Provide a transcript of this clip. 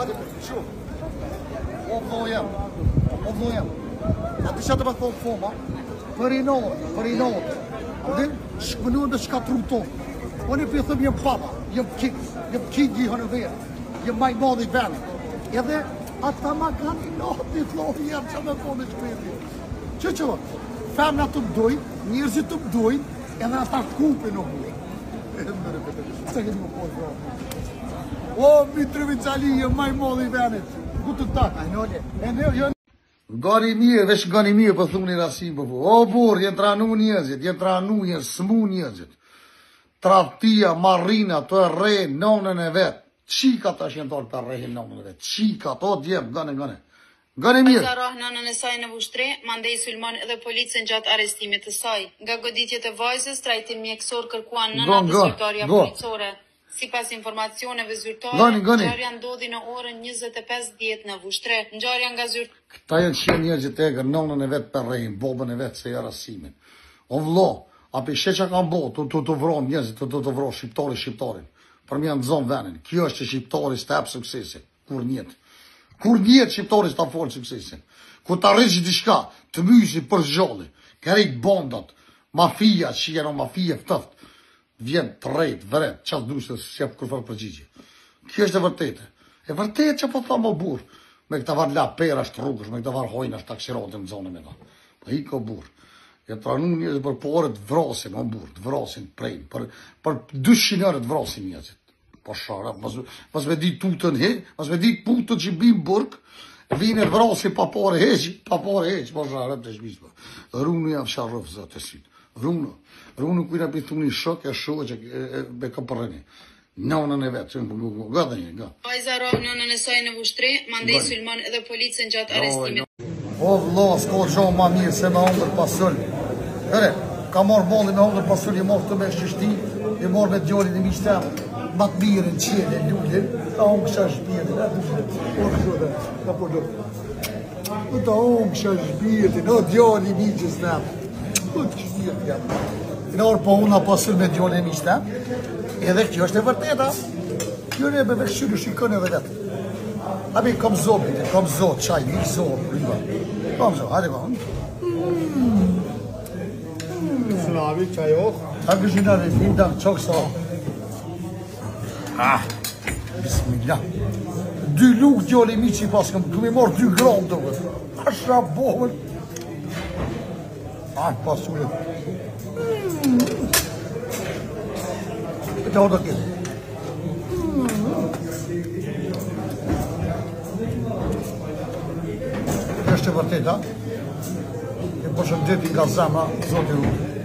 Hadi şu. Ovlojem. A ti që të me thonë foma? Për i notë. Dhe shkëmënuar dhe shkatru tonë. Unë i për thëmë jem papa, jem king i Hënëverë, jem maj madhi venë. Edhe ata ma kanë i notë i thlohë jem që me thonë i shkreti. Që, femna të mdojnë, njerëzit të mdojnë, edhe ata kupin o mu. Se këtë më pojë, bro. O, Mitrovic Ali, jem maj madhi venit. Gutë të takë. Gani mirë, vesh gani mirë, për thunë i rasim, për fu. O, burë, jenë tranu njëzit, jenë smu njëzit. Tradhtia, marrina, të re, nonën e vetë. Qika ta shenë torë për rehin nonën e vetë. Qika, to djemë, gane. Gane mirë. Zarah nënën e saj në Vushtre, mandej sulmon edhe policën gjatë arrestimit të saj. Nga goditjet e vajzës, trajtim mjekësor kërkuan nëna të zyrtarja policore. Sipas informacioneve zyrtare, ngjarja ndodhi në orën 25:10 në Vushtre. Ngjarja nga zyrtari. Këta janë që njerëzit e egër, nonën e vetë për rejnë, bobën e vetë se e rasimin. O vlo, api sheqa kanë bo, të vronë njerëzit, të vronë shqiptarin. Për mja në zonë venin. Kjo është që shqiptari s'tep suksesin. Kur njetë shqiptari s'ta folë suksesin. Kur ta rriqë diçka, të mysi për zgjalli, kërejt bondat, mafia, që jenë mafia ftëft, vjen të rejt, vëret, qatë du se s'jep kërfar përgjigje. Kjo është e vërtete. E vërtete që po thamë o burë. Me këta var la pera është rrugësh, me këta var hojnë është taksirote në zonë me ta. Pa i ko burë. E tranu njëzit për pore të vrasin, o burë, të vrasin prejnë. Për 200 herë të vrasin njëzit. Po shara, mas me ditë putën mas me ditë putën që bimë burg, vine vrasin pa pore heq, po shara të shmisë. Runu jam sharëf, zëtë e sytë. Runu kujna për thunë një shok e shok që be ka përreni. Nonën e vetë, që më përgu, gëtë një. Vajza rah nënën e saj në Vushtre, mandej sulmon edhe policën gjatë arrestimit. O vlo, s'ko gjohë ma mirë se me hongër pasull. Ere, ka morë bolli me hongër pasull, i morë të me shqishti, i morë me djolin e miqtem, matë mirën, qene, lullin, ka hongë shë shpjetin, ka po do. Ta hongë shë shpjetin, o djolin i miqës tem. Në orë po una pasull me djolin e miqtem, edhe kjo është e vërteta. Kjo në e me vekëshyri shikon edhe vetë. Abi, kom zo, qaj, një zo, riba. Kom zo, hajde kom. Abi, qaj oh. Ta gëzhinare, vindan, qok sa. Bismillah. 2 lukë djoli mi që i pas këmi morë 2 gram të vëtë. Asha bohën. Pasullet. Këta odo këtë. Është e vërteta, e përshëndetin nga zemra, Zotin Rukë.